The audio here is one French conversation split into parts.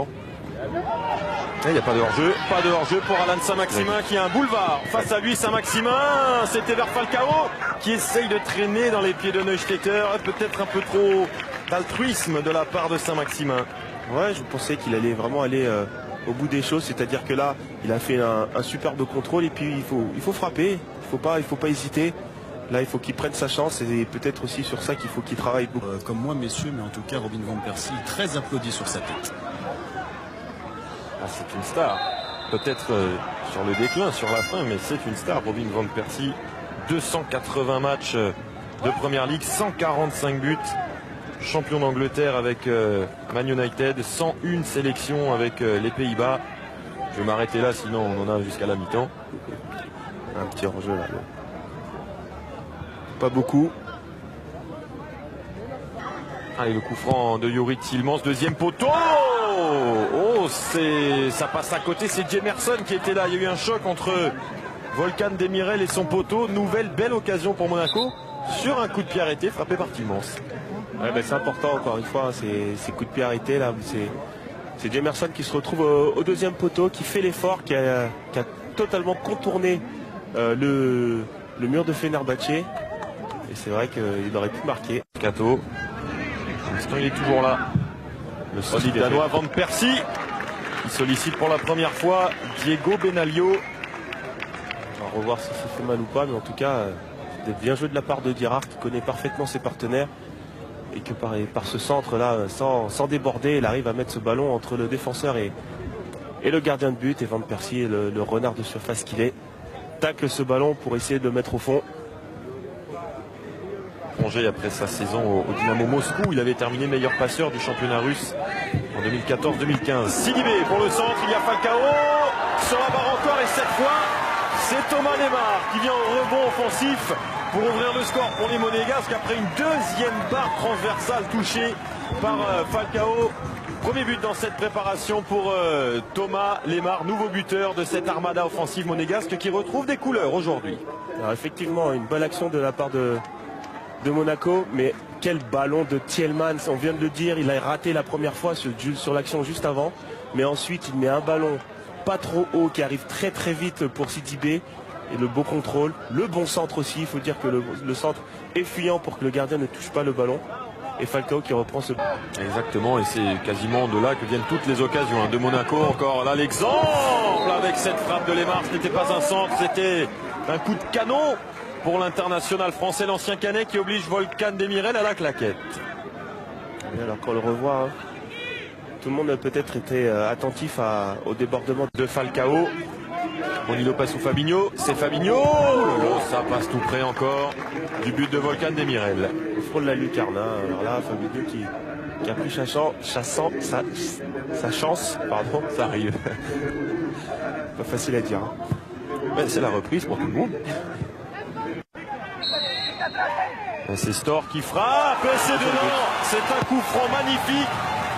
Il n'y a pas de hors-jeu, pour Alan Saint-Maximin qui a un boulevard. Face à lui, Saint-Maximin, c'était vers Falcao qui essaye de traîner dans les pieds de Neustädter. Peut-être un peu trop d'altruisme de la part de Saint-Maximin. Ouais, je pensais qu'il allait vraiment aller au bout des choses, c'est-à-dire que là, il a fait un superbe contrôle et puis il faut frapper, il faut pas hésiter. Là, il faut qu'il prenne sa chance et peut-être aussi sur ça qu'il faut qu'il travaille beaucoup. Comme moi, messieurs, mais en tout cas, Robin Van Persie, très applaudi sur sa tête. Ah, c'est une star. Peut-être sur le déclin, sur la fin, mais c'est une star. Robin Van Persie, 280 matchs de Première Ligue, 145 buts. Champion d'Angleterre avec Man United, 101 sélections avec les Pays-Bas. Je vais m'arrêter là, sinon on en a jusqu'à la mi-temps. Un petit hors-jeu là. Pas beaucoup. Allez, le coup franc de Youri Tielemans, deuxième poteau. Oh, ça passe à côté, c'est Jemerson qui était là. Il y a eu un choc entre Volkan Demirel et son poteau. Nouvelle belle occasion pour Monaco sur un coup de pied arrêté frappé par Tielemans. Ouais, c'est important encore une fois, ces coups de pied arrêtés là. C'est Jemerson qui se retrouve au deuxième poteau, qui fait l'effort, qui a totalement contourné le mur de Fenerbahçe. Et c'est vrai qu'il aurait pu marquer. Cato. Pour l'instant, il est toujours là. Le solide danois Van Persie qui sollicite pour la première fois Diego Benaglio. On va revoir si ça fait mal ou pas, mais en tout cas, c'est bien joué de la part de Dierart qui connaît parfaitement ses partenaires. Et que par ce centre-là, sans déborder, il arrive à mettre ce ballon entre le défenseur et le gardien de but. Et Van Persie, le renard de surface qu'il est, tacle ce ballon pour essayer de le mettre au fond. Après sa saison au Dynamo Moscou, il avait terminé meilleur passeur du championnat russe en 2014-2015. Sidibé pour le centre, il y a Falcao sur la barre encore et cette fois c'est Thomas Lemar qui vient au rebond offensif pour ouvrir le score pour les Monégasques après une deuxième barre transversale touchée par Falcao. Premier but dans cette préparation pour Thomas Lemar, nouveau buteur de cette armada offensive monégasque qui retrouve des couleurs aujourd'hui. Alors effectivement, une bonne action de la part de Monaco, mais quel ballon de Tielemans, on vient de le dire, il a raté la première fois sur l'action juste avant, mais ensuite il met un ballon pas trop haut qui arrive très très vite pour Sidibé, et le beau contrôle, le bon centre aussi, il faut dire que le centre est fuyant pour que le gardien ne touche pas le ballon, et Falcao qui reprend ce... Exactement, et c'est quasiment de là que viennent toutes les occasions de Monaco. Encore là l'exemple avec cette frappe de Lemar, ce n'était pas un centre, c'était un coup de canon pour l'international français, l'ancien Canet qui oblige Volkan Demirel à la claquette. Et alors qu'on le revoit, tout le monde a peut-être été attentif au débordement de Falcao. Bonilo passe sous Fabinho, c'est Fabinho. Oh, ça passe tout près encore du but de Volkan Demirel. Il frôle la lucarne. Alors là, Fabinho qui a pris sa chance, pardon, ça arrive. Pas facile à dire. C'est la reprise pour tout le monde. C'est Storr qui frappe, c'est dedans, c'est un coup franc magnifique.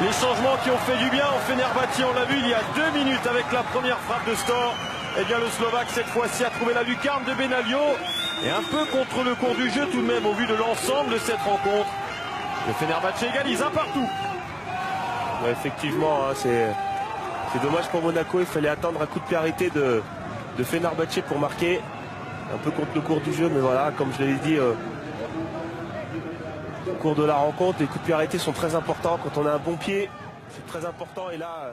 Les changements qui ont fait du bien en Fenerbahçe, on l'a vu il y a 2 minutes avec la première frappe de Storr. Eh bien le Slovaque cette fois-ci a trouvé la lucarne de Benaglio et un peu contre le cours du jeu tout de même au vu de l'ensemble de cette rencontre. Le Fenerbahçe égalise un partout. Ouais, effectivement, c'est dommage pour Monaco, il fallait attendre un coup de pied arrêté de Fenerbahçe pour marquer. Un peu contre le cours du jeu, mais voilà, comme je l'avais dit au cours de la rencontre, les coups de pied arrêtés sont très importants. Quand on a un bon pied, c'est très important. Et là,